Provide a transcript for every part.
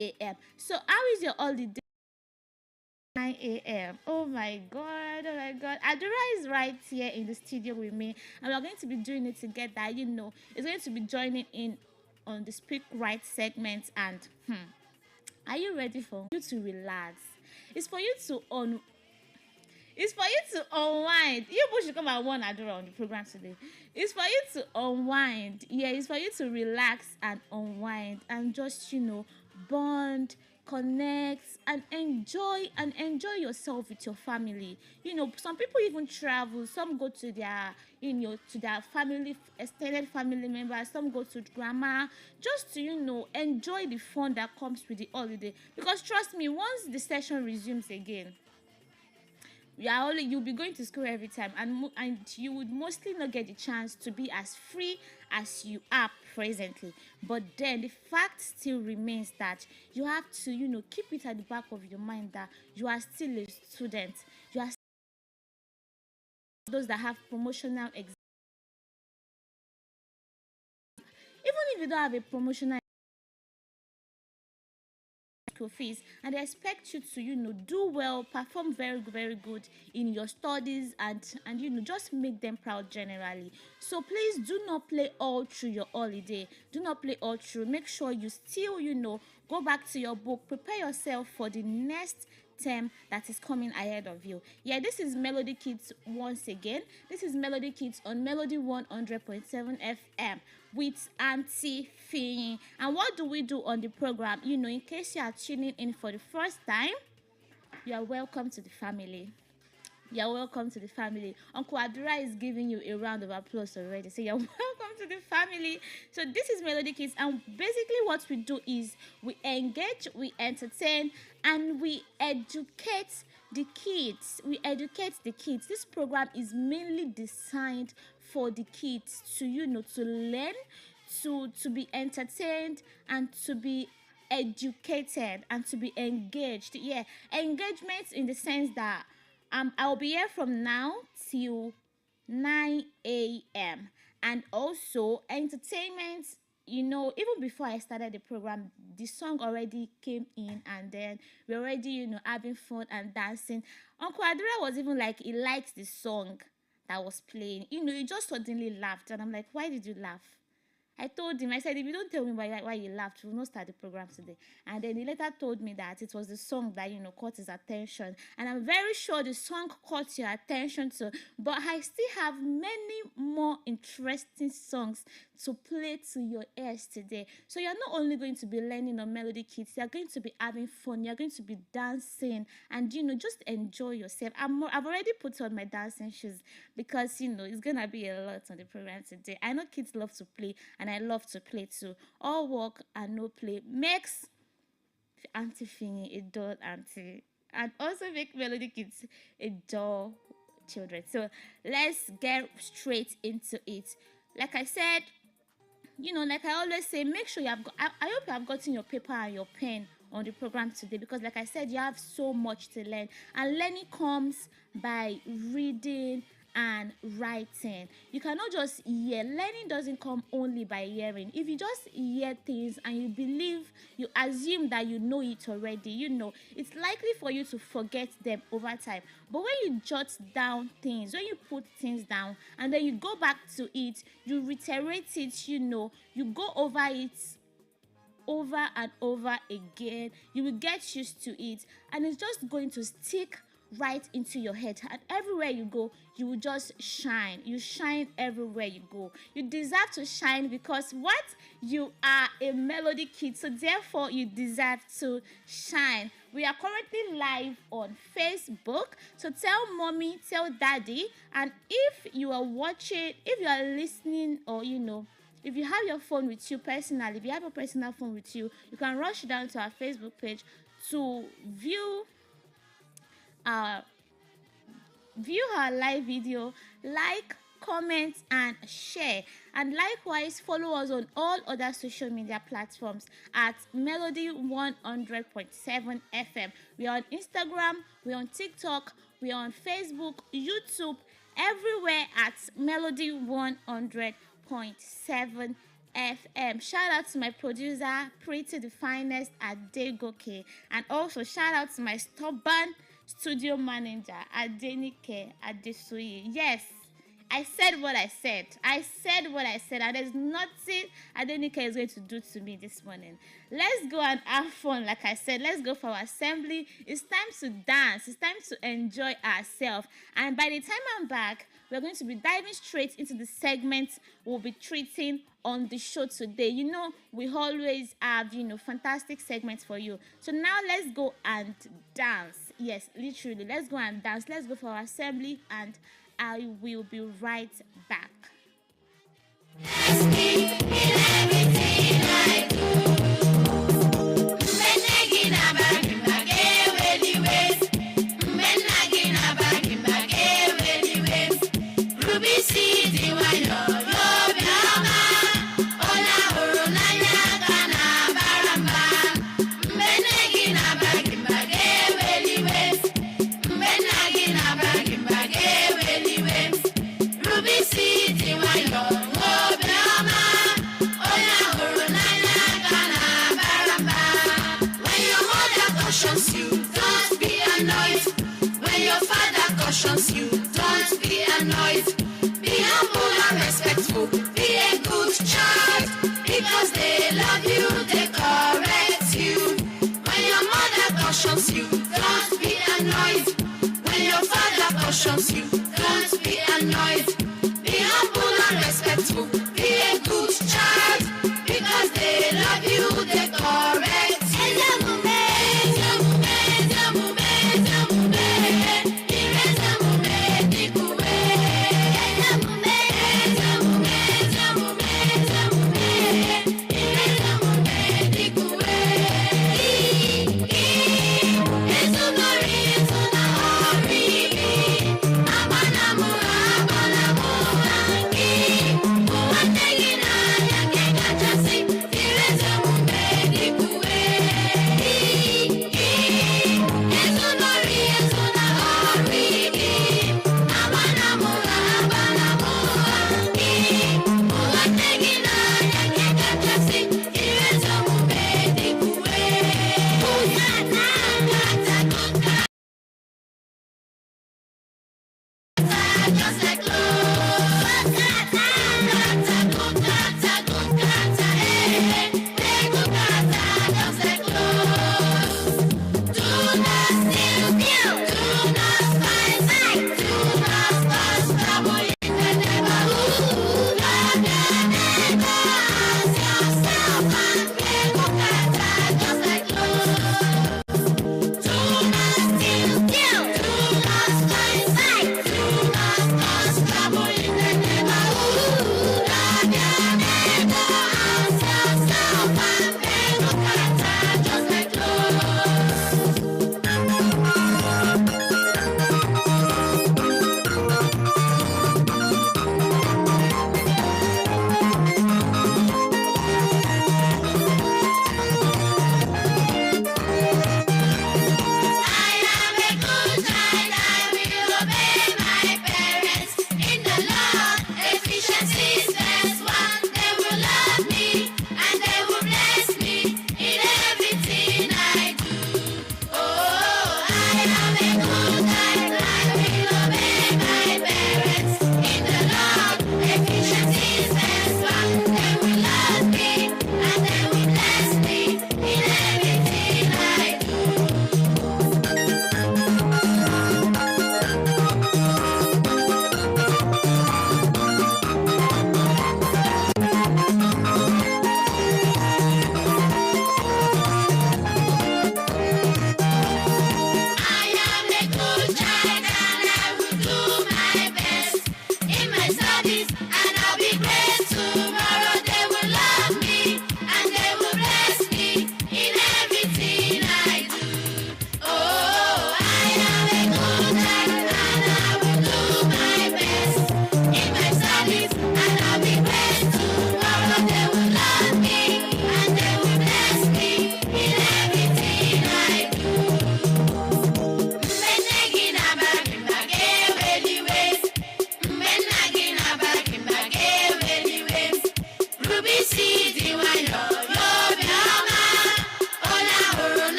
a.m. So how is your holiday? 9 a.m. Oh my god, oh my god. Adora is right here in the studio with me, and we're going to be doing it together. It's going to be joining in on the Speak Right segment. And are you ready for you to relax? It's for you to on It's for you to unwind. You both should come and warn Adora on the program today. It's for you to unwind. Yeah, it's for you to relax and unwind and just, bond, connect and enjoy yourself with your family. Some people even travel, some go to their family, extended family members, some go to grandma, just to, enjoy the fun that comes with the holiday. Because trust me, once the session resumes again, you'll be going to school every time, and you would mostly not get the chance to be as free as you are presently. But then the fact still remains that you have to, keep it at the back of your mind that you are still a student. You are those that have promotional exam. Even if you don't have a promotional school fees, and they expect you to, do well, perform very very good in your studies, and just make them proud generally. So please do not play all through your holiday. Do not play all through. Make sure you still, go back to your book, prepare yourself for the next term that is coming ahead of you. Yeah, this is Melody Kids once again. This is Melody Kids on Melody 100.7 FM with Auntie Fiyin. And what do we do on the program? In case you are tuning in for the first time, you are welcome to the family. You're welcome to the family. Uncle Adura is giving you a round of applause already. So you're welcome to the family. So this is Melody Kids, and basically what we do is we engage, we entertain, and we educate the kids. We educate the kids. This program is mainly designed for the kids to, to learn, to be entertained, and to be educated and to be engaged. Yeah, engagement in the sense that I'll be here from now till 9 a.m. And also entertainment, even before I started the program, the song already came in, and then we're already, having fun and dancing. Uncle Adura was even like, he likes the song that was playing. He just suddenly laughed, and I'm like, why did you laugh? I told him, I said, if you don't tell me why you laughed, we'll not start the program today. And then he later told me that it was the song that, caught his attention. And I'm very sure the song caught your attention too. But I still have many more interesting songs to play to your ears today. So you're not only going to be learning on Melody Kids, you're going to be having fun, you're going to be dancing, and, just enjoy yourself. I've already put on my dancing shoes because, it's going to be a lot on the program today. I know kids love to play, and I love to play too. All work and no play makes Auntie Fiyin a dull auntie, and also make Melody Kids a dull children. So let's get straight into it. Like I said, like I always say, make sure you have got, I hope you have gotten your paper and your pen on the program today, because like I said, you have so much to learn, and learning comes by reading and writing. You cannot just hear. Learning doesn't come only by hearing. If you just hear things and you assume that you know it already, it's likely for you to forget them over time. But when you jot down things, when you put things down and then you go back to it, you reiterate it, you go over it over and over again, you will get used to it, and it's just going to stick right into your head, and everywhere you go, you will just shine. You shine everywhere you go. You deserve to shine, because what? You are a Melody Kid, so therefore you deserve to shine. We are currently live on Facebook, so tell mommy, tell daddy, and if you are watching, if you are listening, or if you have your phone with you personally, if you have a personal phone with you, you can rush down to our Facebook page to view our live video, like, comment, and share. And likewise, follow us on all other social media platforms at Melody 100.7 FM. We are on Instagram, we're on TikTok, we're on Facebook, YouTube, everywhere at Melody 100.7 FM. Shout out to my producer, Pretty the Finest at Degoke. And also shout out to my stubborn studio manager, Adenike Adesuyi. Yes, I said what I said. I said what I said, and there's nothing Adenike is going to do to me this morning. Let's go and have fun. Like I said, let's go for our assembly. It's time to dance. It's time to enjoy ourselves. And by the time I'm back, we're going to be diving straight into the segments we'll be treating on the show today. You know, we always have, fantastic segments for you. So now let's go and dance. Yes, literally, let's go and dance. Let's go for our assembly, and I will be right back. You don't be annoyed. Be humble and respectful. Be a good child, because they love you, they correct you. When your mother cautions you, don't be annoyed. When your father cautions you, don't be annoyed. Be humble and respectful. Be a good child, because they love you, they correct you. I'm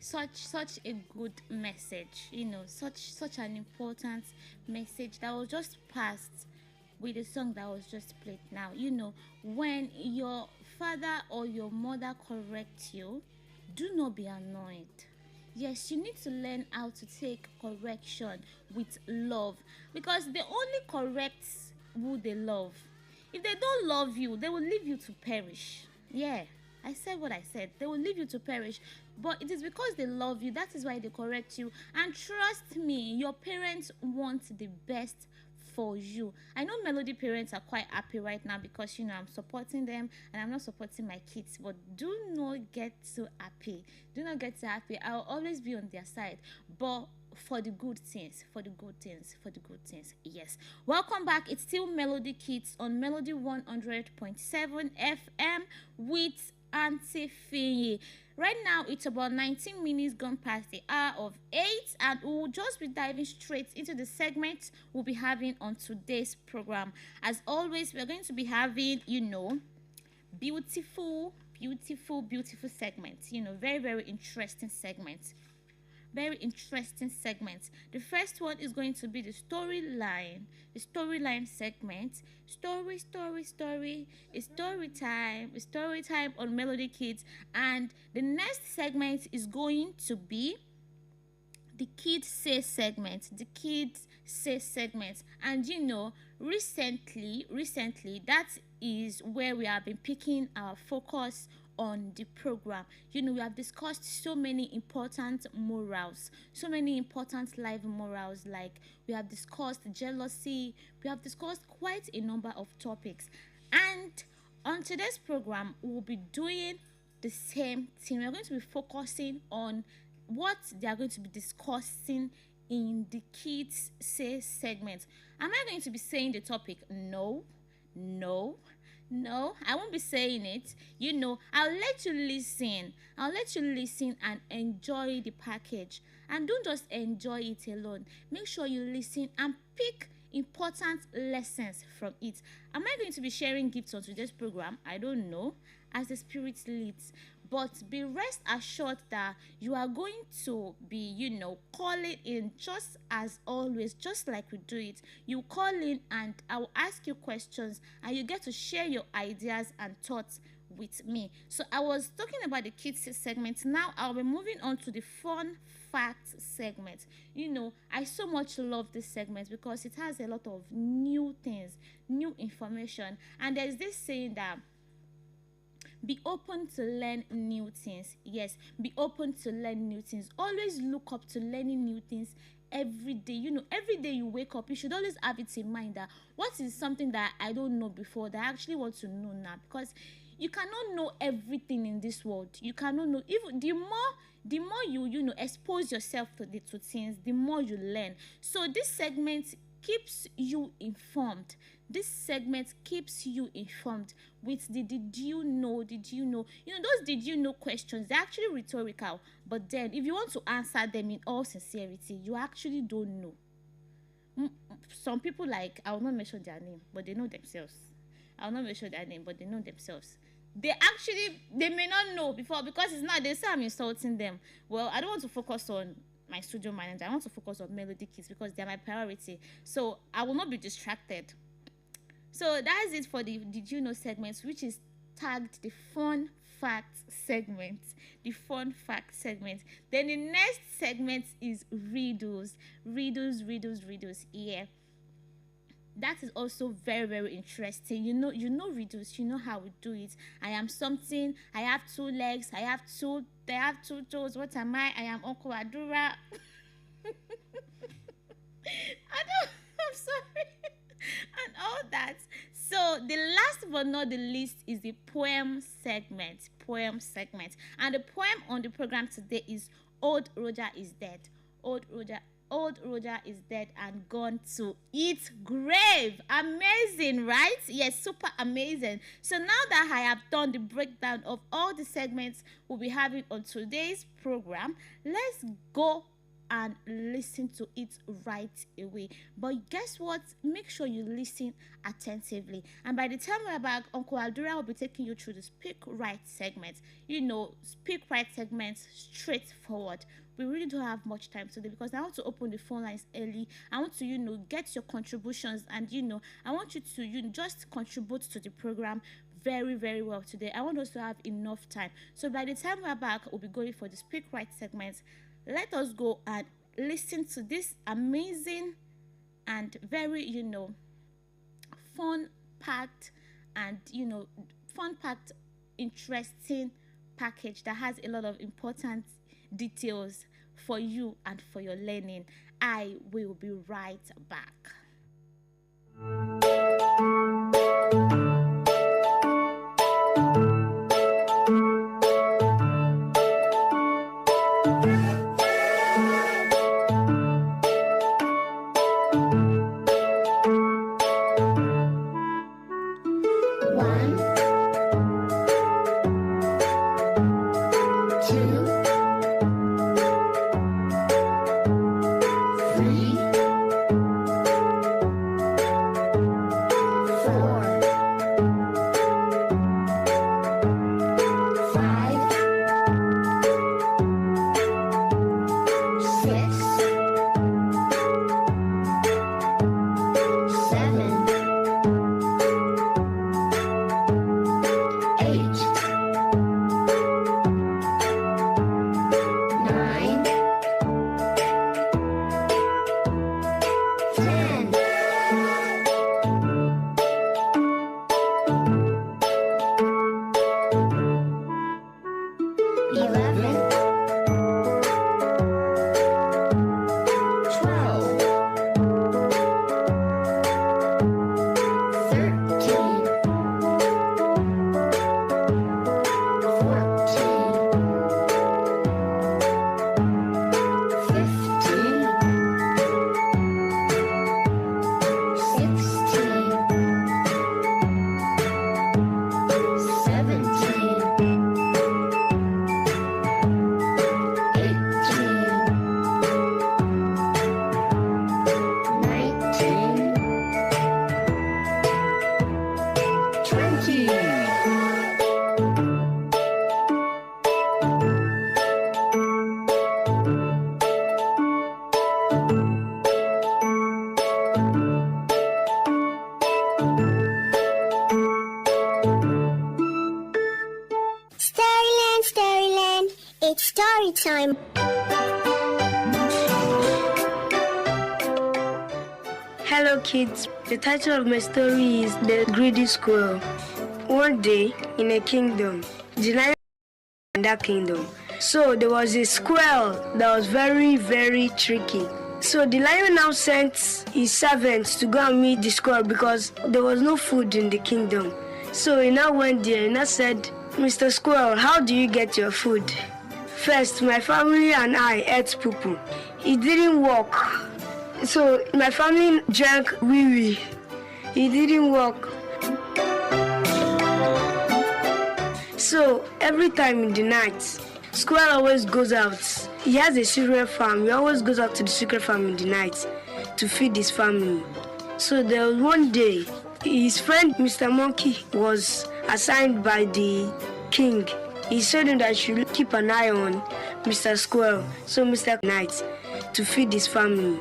such a good message, such an important message that was just passed with the song that was just played now. When your father or your mother corrects you, do not be annoyed. Yes, you need to learn how to take correction with love, because they only correct who they love. If they don't love you, they will leave you to perish. Yeah, I said what I said. They will leave you to perish. But it is because they love you. That is why they correct you. And trust me, your parents want the best for you. I know Melody parents are quite happy right now because I'm supporting them and I'm not supporting my kids. But do not get too happy. Do not get too happy. I'll always be on their side. But for the good things, for the good things, for the good things. Yes. Welcome back. It's still Melody Kids on Melody 100.7 FM with Auntie Fiyin. Right now, it's about 19 minutes gone past the hour of 8, and we'll just be diving straight into the segment we'll be having on today's program. As always, we're going to be having, beautiful segments. Very, very interesting segments. Very interesting segments. The first one is going to be the storyline segment. Story. It's story time on Melody Kids. And the next segment is going to be the Kids Say segment. And recently, that is where we have been picking our focus on the program. We have discussed so many important morals, so many important life morals, like we have discussed jealousy, we have discussed quite a number of topics. And on today's program, we'll be doing the same thing. We're going to be focusing on what they are going to be discussing in the Kids Say segment. Am I going to be saying the topic? No, I won't be saying it. I'll let you listen and enjoy the package. And don't just enjoy it alone. Make sure you listen and pick important lessons from it. Am I going to be sharing gifts on today's program? I don't know, as the Spirit leads. But be rest assured that you are going to be, calling in just as always, just like we do it. You call in and I will ask you questions and you get to share your ideas and thoughts with me. So I was talking about the Kids segment. Now I'll be moving on to the Fun Fact segment. I so much love this segment because it has a lot of new things, new information. And there's this saying that be open to learn new things. Yes, be open to learn new things. Always look up to learning new things every day. Every day you wake up, you should always have it in mind that what is something that I don't know before that I actually want to know now, because you cannot know everything in this world. You cannot know. Even the more you expose yourself to things, the more you learn. So this segment keeps you informed. This segment keeps you informed with the did you know. Those did you know questions, they're actually rhetorical, but then if you want to answer them in all sincerity, you actually don't know. Some people, like, I will not mention their name, but they know themselves. They may not know before, because it's not, they say I'm insulting them. Well, I don't want to focus on my studio manager. I want to focus on Melody Kids because they're my priority. So I will not be distracted. So that is it for the Did You Know segments, which is tagged the Fun Fact segment. Then the next segment is riddles. Yeah. That is also very, very interesting. You know riddles. You know how we do it. I am something. I have 2 legs. I have two toes. What am I? I am Uncle Adura. I'm sorry. And all that. So the last but not the least is the poem segment. And the poem on the program today is Old Roger is Dead. Old Roger is dead and gone to its grave. Amazing, right? Yes, super amazing. So now that I have done the breakdown of all the segments we'll be having on today's program, let's go and listen to it right away. But guess what? Make sure you listen attentively. And by the time we're back, Uncle Adura will be taking you through the Speak Right segment. Speak Right segment straightforward. We really don't have much time today because I want to open the phone lines early. I want to, get your contributions, and I want you to just contribute to the program very, very well today. I want us to have enough time. So by the time we're back, we'll be going for the Speak Right segment. Let us go and listen to this amazing and very, fun-packed and, fun-packed, interesting package that has a lot of important details for you and for your learning. I will be right back. It's story time. Hello kids, the title of my story is The Greedy Squirrel. One day in a kingdom, the lion in that kingdom. So there was a squirrel that was very, very tricky. So the lion now sent his servants to go and meet the squirrel because there was no food in the kingdom. So he now went there and now said, Mr. Squirrel, how do you get your food? First, my family and I ate poo-poo. It didn't work. So my family drank wee-wee. It didn't work. So every time in the night, squirrel always goes out. He has a secret farm. He always goes out to the secret farm in the night to feed his family. So there was one day, his friend Mr. Monkey was assigned by the king. He said that he should keep an eye on Mr. Squirrel, so Mr. Night, to feed his family.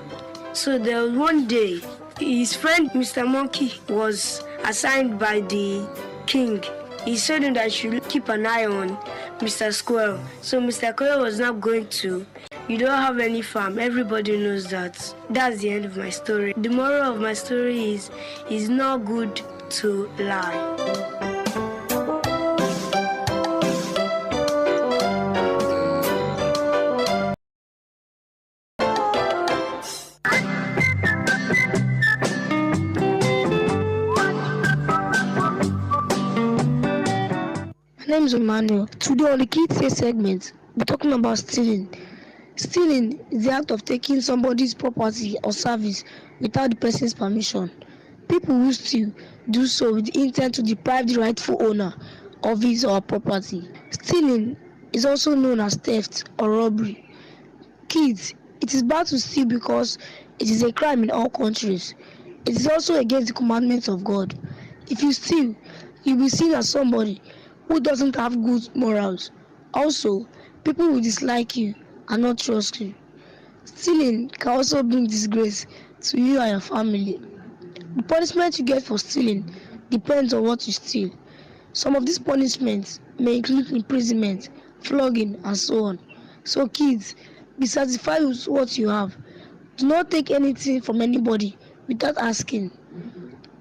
So there was one day, his friend Mr. Monkey was assigned by the king. He said that he should keep an eye on Mr. Squirrel. So Mr. Squirrel was not going to. You don't have any farm. Everybody knows that. That's the end of my story. The moral of my story is, it's not good to lie. My name is Emmanuel. Today on the Kids Say segment, we're talking about stealing. Stealing is the act of taking somebody's property or service without the person's permission. People who steal do so with the intent to deprive the rightful owner of his or her property. Stealing is also known as theft or robbery. Kids, It is bad to steal because it is a crime in all countries. It is also against the commandments of God. If you steal, you'll be seen as somebody who doesn't have good morals. Also, people will dislike you and not trust you. Stealing can also bring disgrace to you and your family. The punishment you get for stealing depends on what you steal. Some of these punishments may include imprisonment, flogging, and so on. So kids, be satisfied with what you have. Do not take anything from anybody without asking.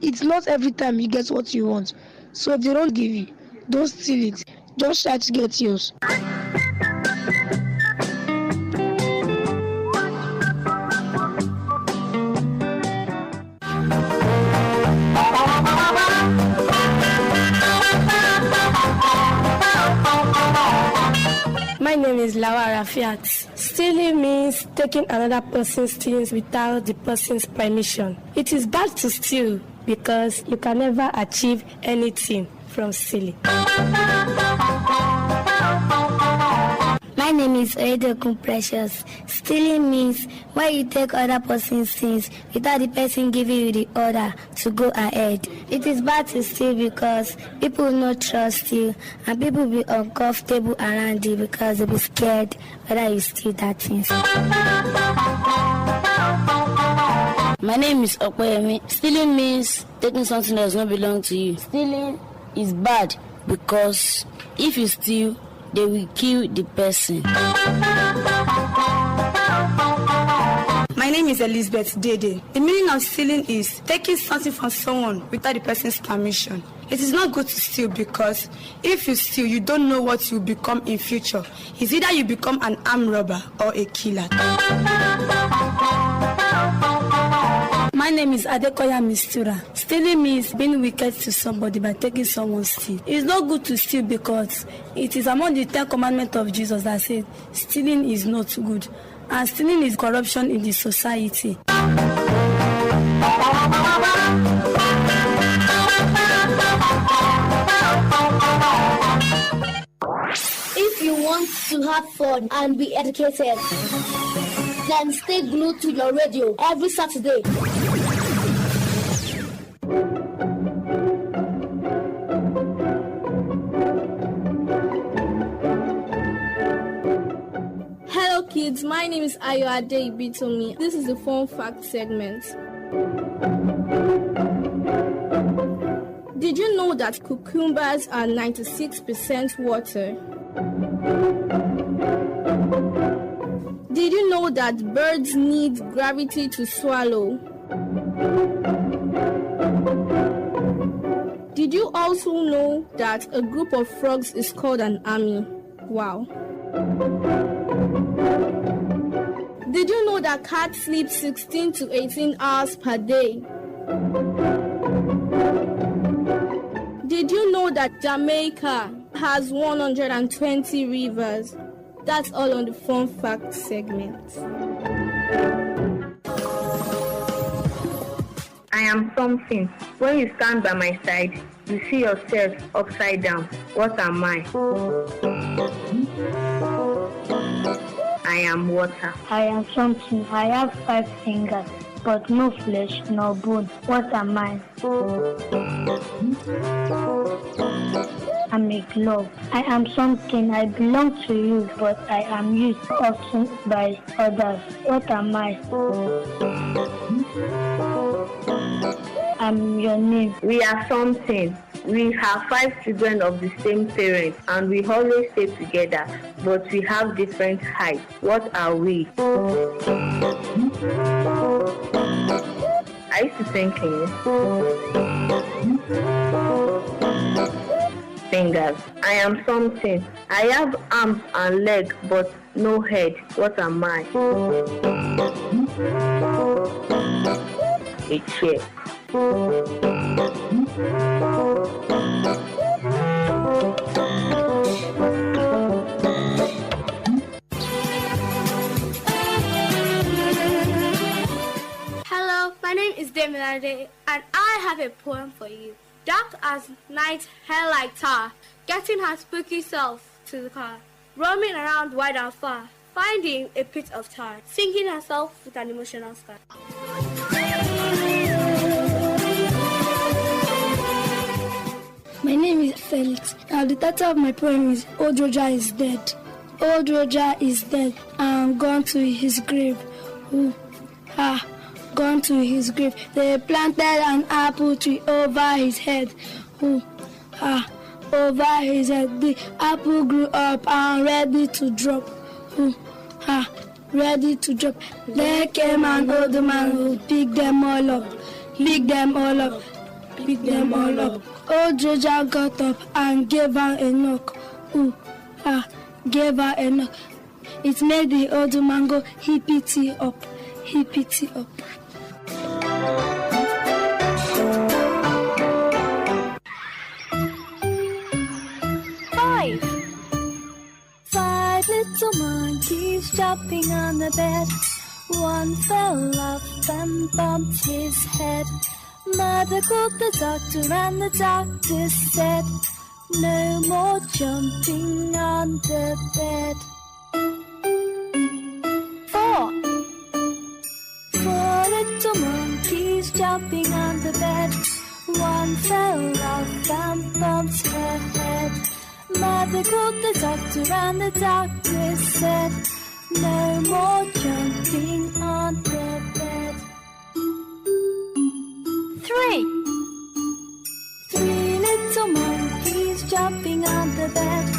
It's not every time you get what you want. So if they don't give you, don't steal it. Just try to get yours. My name is Lawa Rafiat. Stealing means taking another person's things without the person's permission. It is bad to steal because you can never achieve anything from stealing. My name is Oedokun Precious. Stealing means when you take other person's things without the person giving you the order to go ahead. It is bad to steal because people will not trust you and people will be uncomfortable around you because they'll be scared whether you steal that thing. My name is Okoyemi. Stealing means taking something that does not belong to you. Stealing is bad because if you steal, they will kill the person. My name is Elizabeth Dede. The meaning of stealing is taking something from someone without the person's permission. It is not good to steal because if you steal, you don't know what you will become in future. It's either you become an armed robber or a killer. My name is Adekoya Mistura. Stealing means being wicked to somebody by taking someone's steal. It is not good to steal because it is among the 10 commandments of Jesus that said stealing is not good. And stealing is corruption in the society. If you want to have fun and be educated, then stay glued to your radio every Saturday. Hello kids, my name is Ayoade Ibitomi. This is the fun fact segment. Did you know that cucumbers are 96% water? Did you know that birds need gravity to swallow? Did you also know that a group of frogs is called an army? Wow. Did you know that cats sleep 16 to 18 hours per day? Did you know that Jamaica has 120 rivers? That's all on the fun fact segment. I am something. When you stand by my side, you see yourself upside down. What am I? I am water. I am something. I have 5 fingers, but no flesh nor bone. What am I? I'm a glove. I am something. I belong to you, but I am used often by others. What am I? I'm your name. We are something. We have 5 children of the same parents, and we always stay together, but we have different heights. What are we? I used to thinking. Fingers. I am something. I have arms and legs, but no head. What am I? A chair. Hello, my name is Demilade, and I have a poem for you. Dark as night, hair like tar, getting her spooky self to the car, roaming around wide and far, Finding a pit of tar, sinking herself with an emotional scar. My name is Felix. Now the title of my poem is Old Roger is dead. Old Roger is dead and gone to his grave. Ooh, gone to his grave. They planted an apple tree over his head. Ooh, over his head. The apple grew up and ready to drop. Ooh, ready to drop. There came an old man who picked them all up. Picked them all up. Picked them all up. Old Roger got up and gave her a knock. Ooh, gave her a knock. It made the old man go hippity up, hippity up. Five little monkeys jumping on the bed. One fell off and bumped his head. Mother called the doctor and the doctor said, no more jumping on the bed. Four little monkeys jumping on the bed. One fell off and bumped her head. Mother called the doctor and the doctor said, no more jumping on the bed. Three little monkeys jumping on the bed.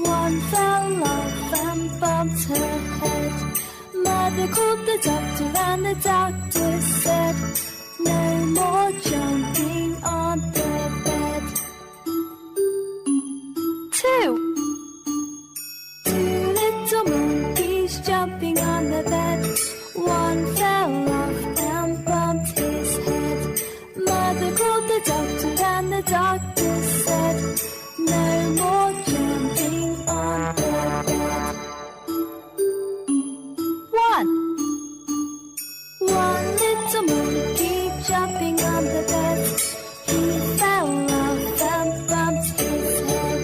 One fell off and bumped her head. Mother called the doctor and the doctor said, no more jumping on the bed. Two little monkeys jumping on the bed. One fell off and bumped his head. Mother called the doctor and the doctor said, no more jumping on the bed. One little monkey jumping on the bed. He fell off and bumped his head.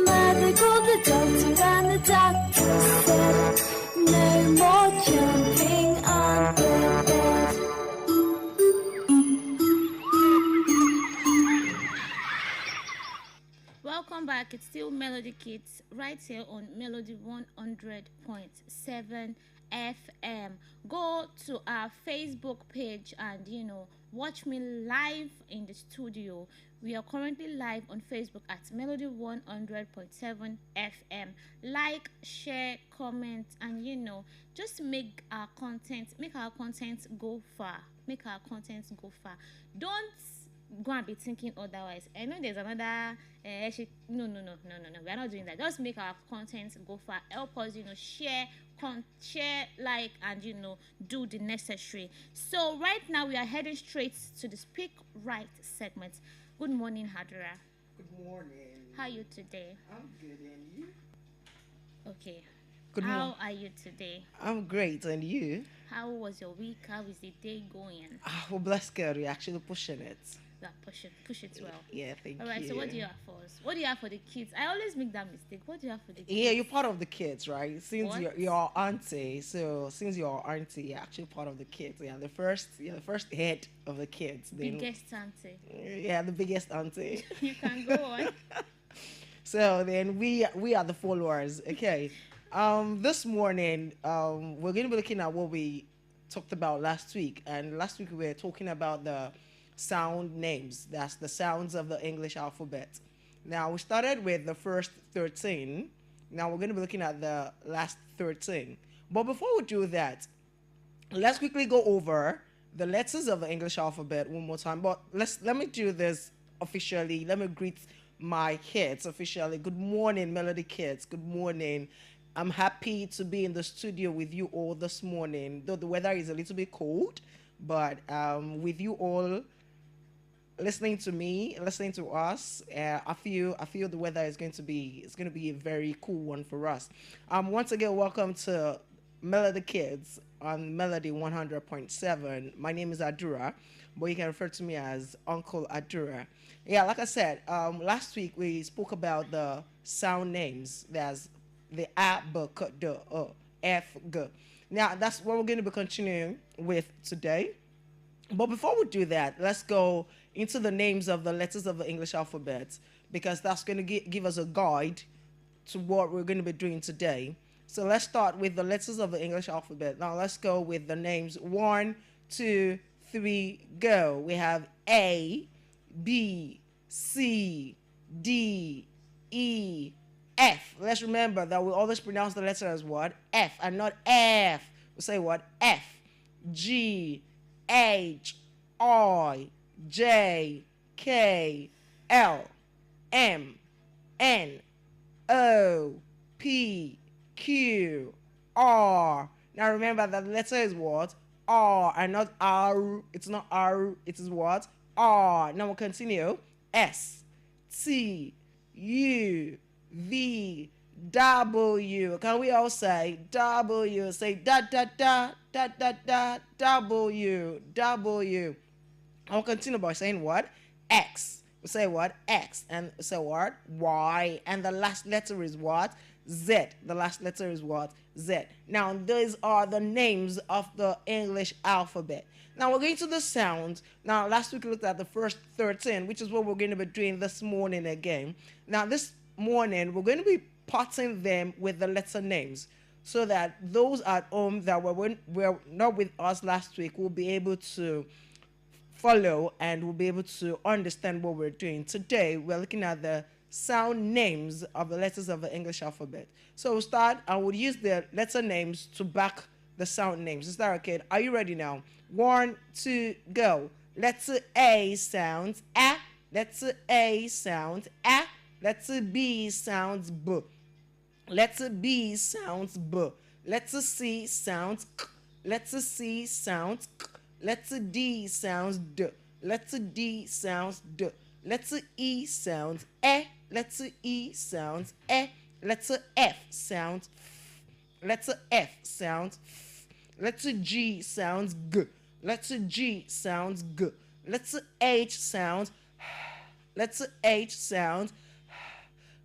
Mother called the doctor and the doctor said, no more jumping on the bed. Welcome back. It's still Melody Kids right here on Melody 100.7 FM. Go to our Facebook page and watch me live in the studio. We are currently live on Facebook at Melody 100.7 FM. Like, share, comment, and just make our content go far. Make our content go far. Don't go and be thinking otherwise. I know there's another no, we are not doing that. Just make our content go far. Help us share, like, and do the necessary. So right now we are heading straight to the Speak Right segment. Good morning, Hadura. Good morning. How are you today? I'm good, and you? Okay. Good morning. How are you today? I'm great, and you? How was your week? How is the day going? Well, bless God, we're actually pushing it. Yeah, push it well. Yeah, thank you. All right, so what do you have for us? What do you have for the kids? I always make that mistake. What do you have for the kids? Yeah, you're part of the kids, right? Since you're auntie, since you're auntie, you're actually part of the kids. Yeah, the first head of the kids. Biggest auntie. Yeah, the biggest auntie. You can go on. So then we are the followers. Okay. This morning, we're going to be looking at what we talked about last week, and last week we were talking about the sound names. That's the sounds of the English alphabet. Now we started with the first 13. Now we're going to be looking at the last 13. But before we do that, let's quickly go over the letters of the English alphabet one more time. But let me do this officially. Let me greet my kids officially. Good morning, Melody Kids. Good morning. I'm happy to be in the studio with you all this morning. Though the weather is a little bit cold, but with you all listening to me, listening to us, I feel the weather is going to be a very cool one for us. Once again, welcome to Melody Kids on Melody 100.7. My name is Adura, but you can refer to me as Uncle Adura. Yeah, like I said, last week we spoke about the sound names. There's the A, B, K, D, F, G. Now, that's what we're going to be continuing with today. But before we do that, let's go into the names of the letters of the English alphabet, because that's going to give us a guide to what we're going to be doing today. So let's start with the letters of the English alphabet. Now let's go with the names. 1, 2, 3, go. We have A, B, C, D, E, F. Let's remember that we always pronounce the letter as what? F, and not F. We say what? F, G, H, I, J, K, L, M, N, O, P, Q, R. Now remember that the letter is what? R, and not R. It's not R. It is what? R. Now we'll continue. S, T, U, V, W. Can we all say W? Say da da da da da da W, W. I'll continue by saying what? X. We say what? X. And say what? Y. And the last letter is what? Z. The last letter is what? Z. Now, these are the names of the English alphabet. Now, we're going to the sounds. Now, last week we looked at the first 13, which is what we're going to be doing this morning again. Now, this morning, we're going to be parting them with the letter names, so that those at home that were not with us last week will be able to follow and will be able to understand what we're doing. Today, we're looking at the sound names of the letters of the English alphabet. So we'll start and we'll use the letter names to back the sound names. Is that okay? Are you ready now? 1, 2, go. Letter A sounds A. Letter A sounds A. Letter B sounds B. Letter B sounds B. Letter C sounds K. Letter C sounds K. Letter D sounds D. Letter D sounds D. Letter E sounds E. Letter E sounds E. Letter F sounds F. Letter F sounds F. Letter G sounds G. Letter G sounds G. Letter H sounds H. Letter H sounds H.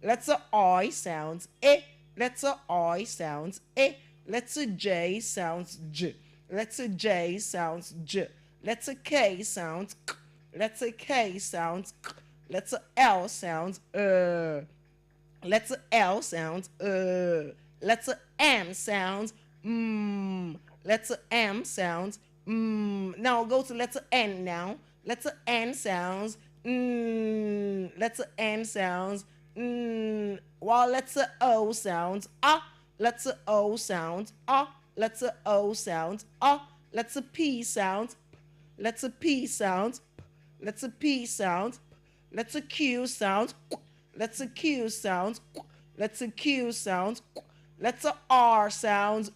Letter I sounds E. Letter I sounds E. Letter J sounds J. Letter J sounds J. Letter K sounds K. Letter K sounds K. Letter L sounds Letter L sounds Letter M sounds Letter M sounds Now we'll go to letter N now. Letter N sounds Letter N sounds while letter O sounds Letter O sounds Letter O sounds Letter P sounds P. Letter P sounds P. Letter P sounds P. Letter Q sounds Q. Letter Q sounds Q. Letter Q sounds Q. Letter R sounds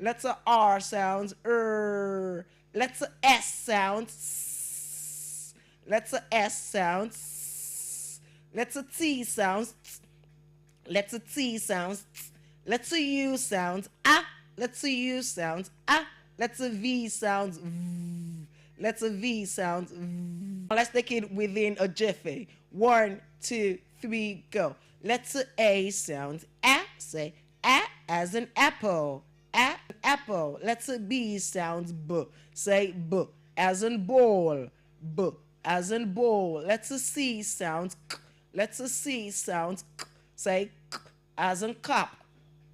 Letter R sounds Letter S sounds S. Letter S sounds S. Letter T sounds T. Letter T sounds T. Letter U sounds A. Letter U sounds A. Letter V sounds V. Letter V sounds V. Let's take it within a jiffy. 1, 2, 3, go. Letter A sounds A. Say A as an apple. A, apple. Letter B sounds B. Say B as in ball. B as in ball. Letter C sounds K. Letter C sounds K. Say K as in cup.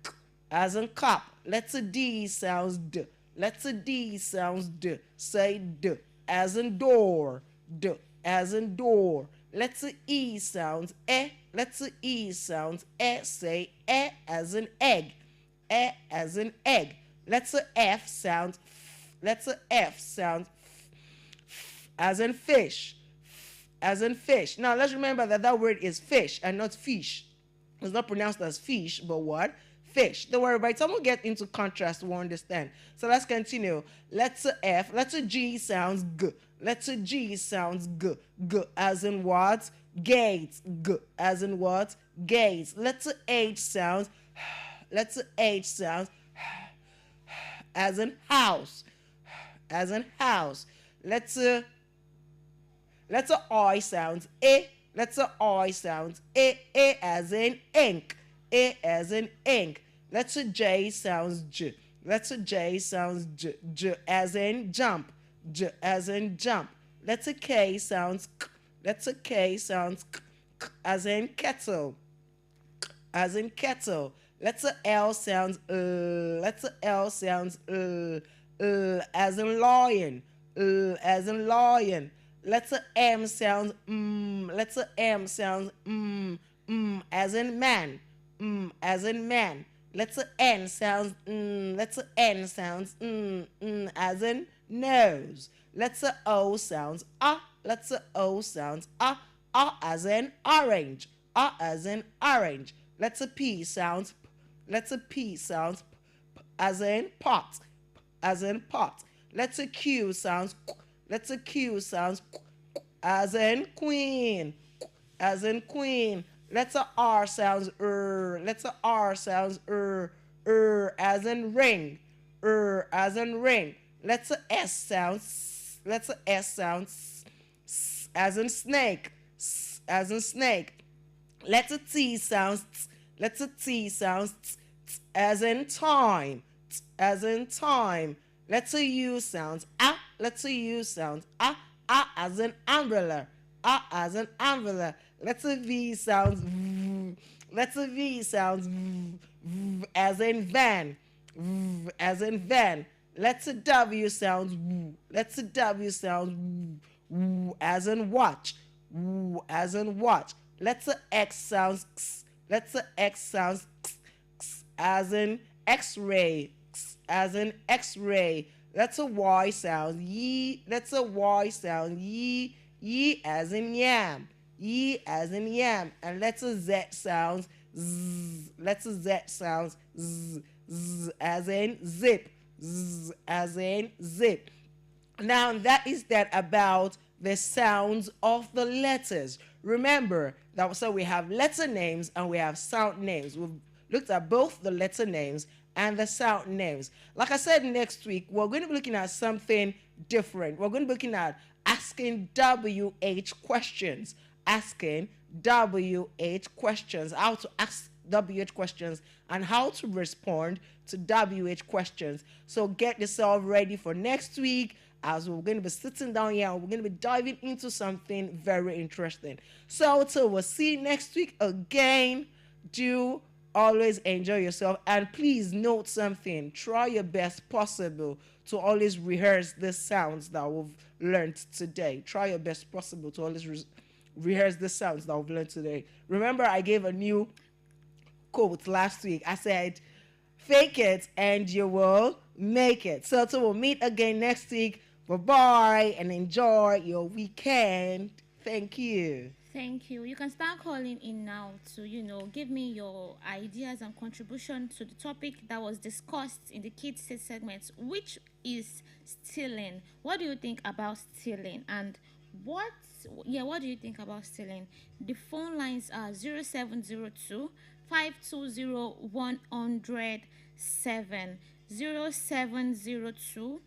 K as in cup. Letter D sounds D. Letter D sounds D. Say D as in door. D as in door. Letter E sounds E. Letter E sounds E. Say E as in egg. E as in egg. Letter F sounds F. Letter F sounds F as in fish. F as in fish. Now let's remember that that word is fish and not fish. It's not pronounced as fish, but what? Fish. Don't worry, by the time we get into contrast, we'll understand. So let's continue. Letter F. Letter G sounds G. Letter G sounds G. G as in what? Gates. G as in what? Gates. Letter H sounds Letter H sounds as in house. As in house. Letter I sounds A. Letter I sounds A. A as in ink. A as in ink. Letter J sounds J. Letter J sounds J. J as in jump. J as in jump. Letter K sounds K. Letter K sounds K, K as in kettle. K as in kettle. Letter L sounds Letter L sounds as in lion. As in lion. Letter M sounds Letter M sounds as in man. As in man. Letter N sounds Letter N sounds as in nose. Letter O sounds Letter O sounds as in orange. As in orange. Letter P sounds P. Letter P sounds P as in pot. As in pot. Letter Q sounds Q. Letter Q sounds Q as in queen. As in queen. Letter R sounds Letter R sounds as in ring. As in ring. Letter S sounds Letter S sounds as in snake. As in snake. Letter T sounds Letter T sounds as in time. As in time. Letter U sounds Letter U sounds as in umbrella. As in umbrella. Letter V sounds Letter V sounds as in van. As in van. Letter W sounds Letter W sounds as in watch. As in watch. Letter X sounds Letter X sounds as in X-ray. As in X-ray. Letter Y sounds ye. Letter Y sounds ye. Ye as in yam. Ye as in yam. And letter Z sounds z. Letter Z sounds z. Z as in zip. Z as in zip. Now that is that about the sounds of the letters. Remember that so we have letter names and we have sound names. We've looked at both the letter names and the sound names. Like I said, next week we're going to be looking at something different. We're going to be looking at asking WH questions. Asking WH questions. How to ask WH questions and how to respond to WH questions. So get yourself ready for next week, as we're going to be sitting down here and we're going to be diving into something very interesting. So till we'll see you next week again. Do always enjoy yourself, and please note something. Try your best possible to always rehearse the sounds that we've learned today. Try your best possible to always rehearse the sounds that we've learned today. Remember, I gave a new quote last week. I said, fake it and you will make it. So we'll meet again next week. Bye-bye and enjoy your weekend. Thank you. Thank you. You can start calling in now to, give me your ideas and contribution to the topic that was discussed in the Kids Say segment, which is stealing. What do you think about stealing? And what do you think about stealing? The phone lines are 0702 520 107, 0702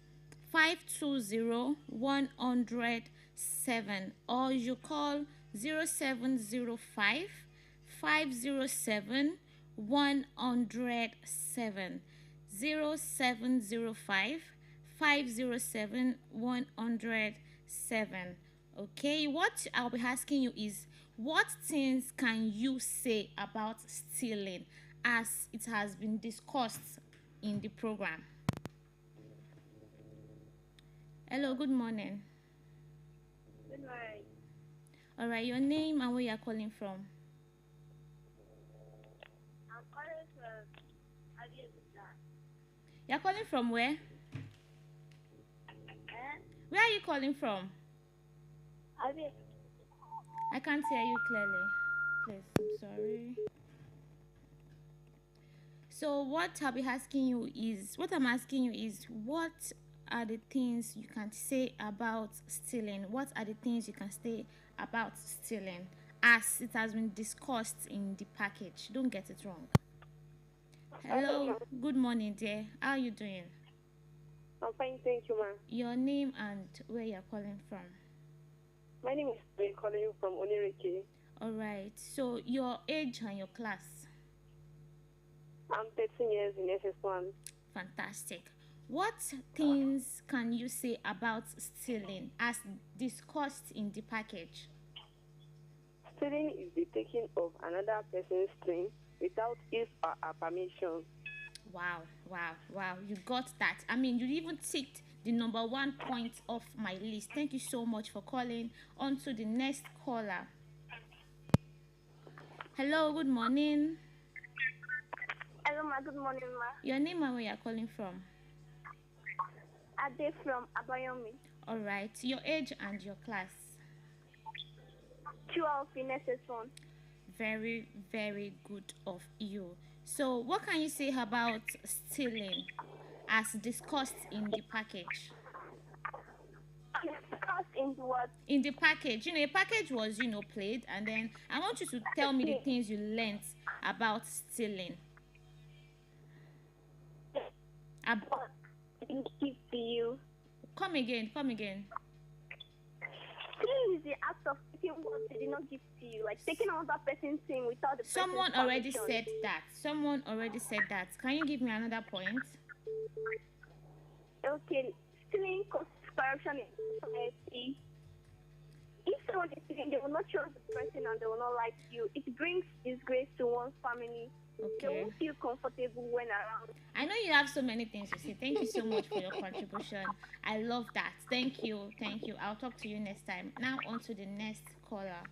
520 107, or you call 0705 507 107, 0705 507 107. Okay, what I'll be asking you is, what things can you say about stealing as it has been discussed in the program? Hello, good morning. Good morning. All right, your name and where you're calling from? I'm calling from Abiyakuta. You're calling from where? Where are you calling from? Abiyakuta. I can't hear you clearly. Please, I'm sorry. So what I'm asking you is, what are the things you can say about stealing? What are the things you can say about stealing as it has been discussed in the package? Don't get it wrong. Hello, good morning, dear. How are you doing? I'm fine, thank you, ma'am. Your name and where you're calling from? My name is Faye, calling you from Onireke. All right. So your age and your class? I'm 13 years in SS1. Fantastic. What things can you say about stealing as discussed in the package? Stealing is the taking of another person's thing without his or her permission. Wow, wow, wow. You got that. I mean, you even ticked the number 1 point off my list. Thank you so much for calling. On to the next caller. Hello, good morning. Hello, ma. Good morning, ma. Your name and where you're calling from? Ade from Abayomi. All right. Your age and your class? 12 in SS1. Very, very good of you. So, what can you say about stealing as discussed in the package? Discussed in the what? In the package. A package was, played, and then I want you to tell me the things you learnt about stealing. Give to you. Come again. Stealing is the act of taking what they did not give to you, like taking another person's thing without the Someone person's already permission. said that. Can you give me another point? Okay, stealing causes corruption in society. If someone is stealing, they will not trust the person and they will not like you. It brings disgrace to one's family. They Okay. won't feel comfortable when around. I know you have so many things to say. Thank you so much for your contribution. I love that. Thank you. I'll talk to you next time. Now on to the next caller.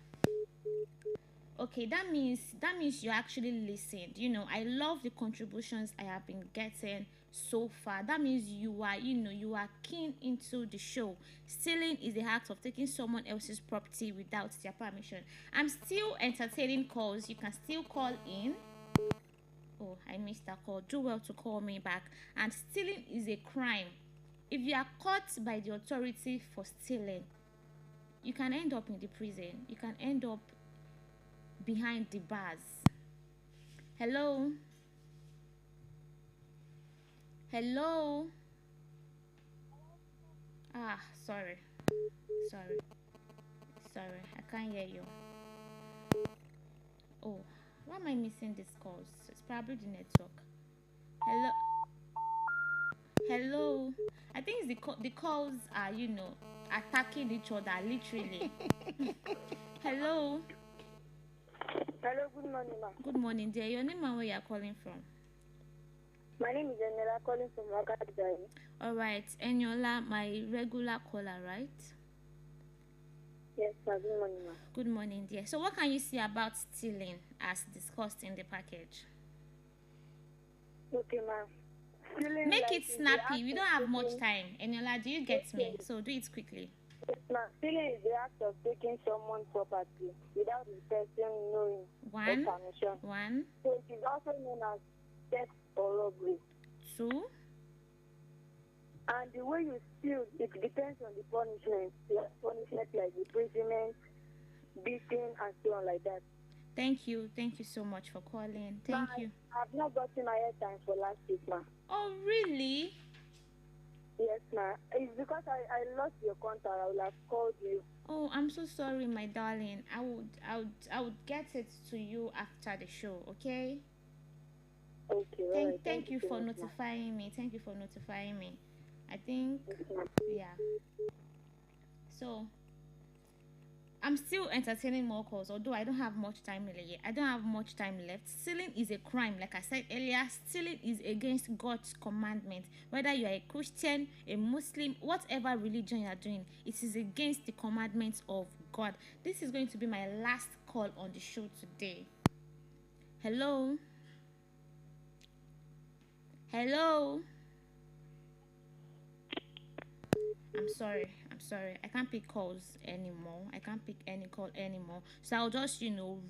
Okay, that means you actually listened. I love the contributions I have been getting so far. That means you are keen into the show. Stealing is the act of taking someone else's property without their permission. I'm still entertaining calls. You can still call in. Oh, I missed that call. Do well to call me back. And stealing is a crime. If you are caught by the authority for stealing, you can end up in the prison. You can end up behind the bars. Hello? Sorry. I can't hear you. Oh, why am I missing these calls? It's probably the network. Hello. I think it's the calls are attacking each other literally. Hello. Hello, good morning, ma'am. Good morning, dear. Your name and where you are calling from? My name is Eniola, calling from Wakadai. All right, Eniola, my regular caller, right? Yes, ma'am. Good morning, ma'am. Good morning, dear. So, what can you say about stealing as discussed in the package? Okay, ma'am. Make it snappy. We don't have much time. Eniola, do you get me? So, do it quickly. Yes, ma'am. Stealing is the act of taking someone's property without the person knowing or permission. One. So it is also known as theft or robbery. 2. And the way you steal, it depends on the punishment. Yes, punishment like imprisonment, beating, and so on like that. Thank you so much for calling. Thank you. I've not gotten my airtime for last week, ma'am. Oh, really? Yes, ma'am. It's because I lost your contact. I would have called you. Oh, I'm so sorry, my darling. I would get it to you after the show, okay? Okay. Thank you for notifying me. Thank you for notifying me. I think, yeah. So, I'm still entertaining more calls, although I don't have much time left. Stealing is a crime. Like I said earlier, stealing is against God's commandment. Whether you are a Christian, a Muslim, whatever religion you are doing, it is against the commandments of God. This is going to be my last call on the show today. Hello? I'm sorry. I can't pick calls anymore. I can't pick any call anymore. So I'll just,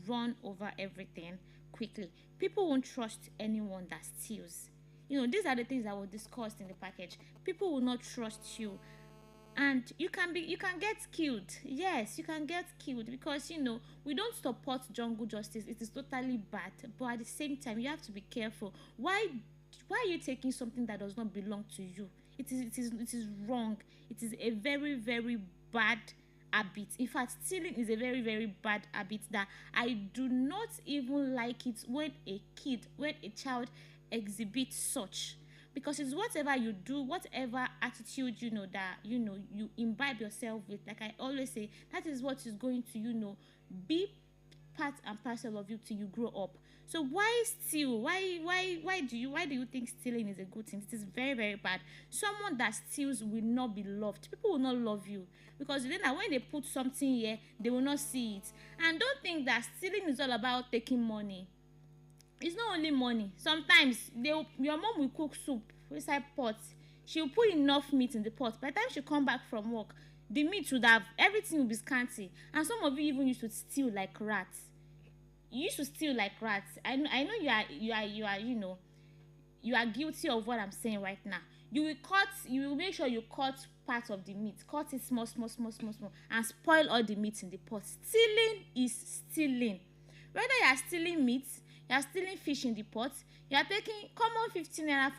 run over everything quickly. People won't trust anyone that steals. These are the things that were discussed in the package. People will not trust you. And you can get killed. Yes, you can get killed because, we don't support jungle justice. It is totally bad. But at the same time, you have to be careful. Why are you taking something that does not belong to you? It is wrong. It is a very, very bad habit. In fact, stealing is a very, very bad habit that I do not even like it when a child exhibit such, because it's whatever you do, whatever attitude that you imbibe yourself with. Like I always say, that is what is going to be part and parcel of you till you grow up. So why steal? Why do you think stealing is a good thing? It is very, very bad. Someone that steals will not be loved. People will not love you, because then when they put something here, they will not see it. And don't think that stealing is all about taking money. It's not only money. Sometimes your mom will cook soup inside pot. She will put enough meat in the pot. By the time she come back from work, the meat would have, everything will be scanty. And some of you even used to steal like rats. You used to steal like rats. I know you are guilty of what I'm saying right now. You will make sure you cut part of the meat, cut it small, and spoil all the meat in the pot. Stealing is stealing. Whether you are stealing meat, you are stealing fish in the pot, you are taking common 15 naira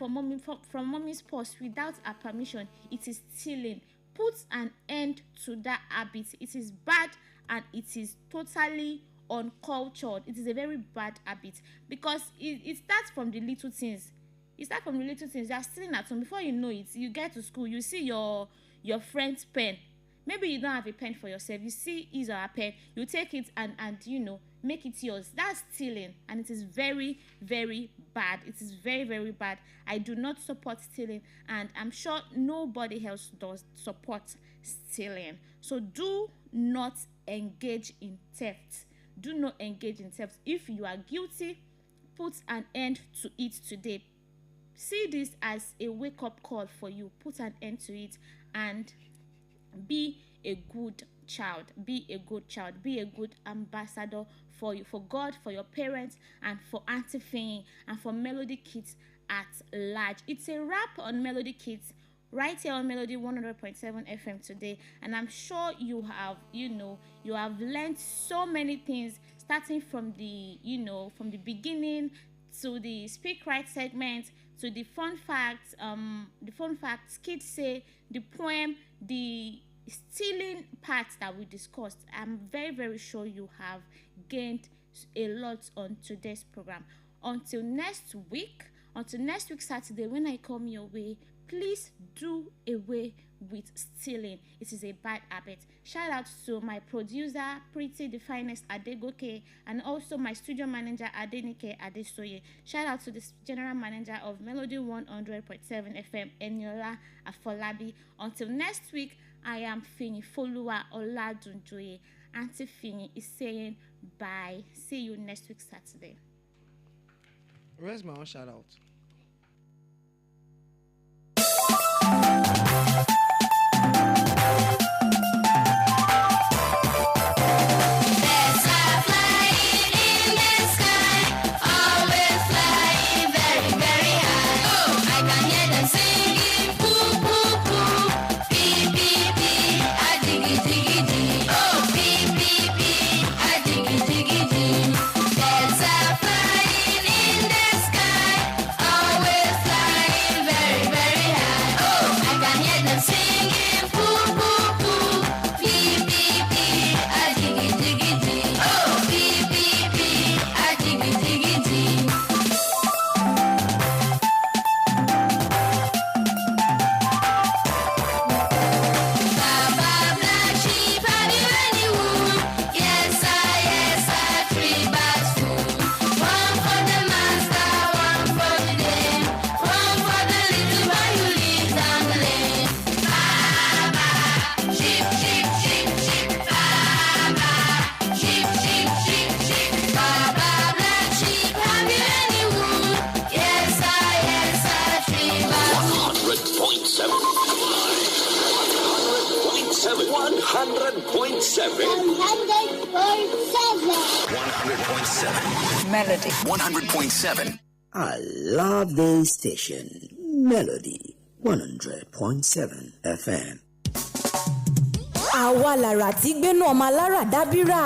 from mommy's purse without her permission, it is stealing. Put an end to that habit. It is bad and it is totally uncultured. It is a very bad habit, because it starts from the little things. You are stealing at home. Before you know it, you get to school, you see your friend's pen. Maybe you don't have a pen for yourself. You see his or her pen, you take it and make it yours. That's stealing, and it is very, very bad. It is very, very bad. I do not support stealing, and I'm sure nobody else does support stealing. So do not engage in theft. Do not engage in theft. If you are guilty, put an end to it today. See this as a wake-up call for you. Put an end to it and be a good child. Be a good child. Be a good ambassador for you, for God, for your parents, and for Auntie Fiyin, and for Melody Kids at large. It's a wrap on Melody Kids right here on Melody 100.7 FM today, and I'm sure you have learned so many things, starting from the beginning to the speak right segment, to the fun facts, kids say, the poem, the stealing part that we discussed. I'm very, very sure you have gained a lot on today's program. Until next week Saturday, when I come your way, please do away with stealing. It is a bad habit. Shout out to my producer, Pretty the Finest Adegoke, and also my studio manager, Adenike Adesoye. Shout out to the general manager of Melody 100.7 FM, Eniola Afolabi. Until next week, I am Fiyin Oladunjoye. Auntie Fiyin is saying bye. See you next week Saturday. Where's my own shout out? Melody 100.7. I love this station. Melody 100.7 FM. Àwa lára tí gbénú ọmọ alára dábírà.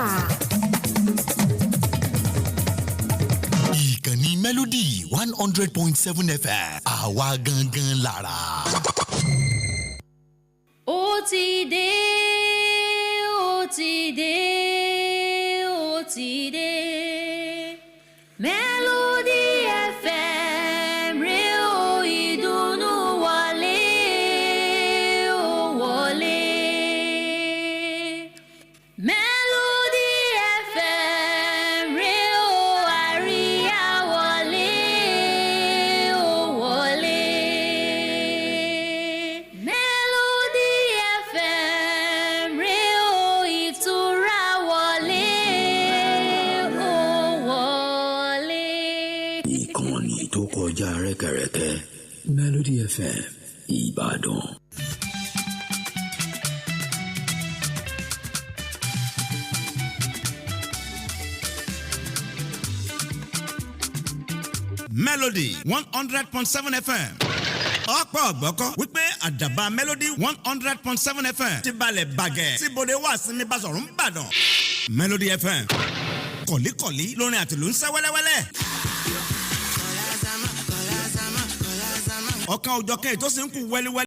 Ìkànnì Melody 100.7 FM. Àwa gangan lára. Ó ti dé, ó ti dé, ó ti dé. Melody FM rẹ́kẹ̀rẹ́kẹ́ Melody FM Ìbàdàn. Melody 100.7 FM. ọ̀pọ̀ ọ̀gbọ́kọ́ wípé àdàbà Melody 100.7 FM ti balẹ̀ bàgẹ́ síbodè wá sinmi Basọ̀rún Ìbàdàn. Melody FM kọ̀líkọ̀lí lórin àtìlú ń sẹ́ wẹ́lẹ́wẹ́lẹ́. ọ̀kan òjọ̀kan ètò sì ń kú wẹ́lẹ́wẹ́lẹ́.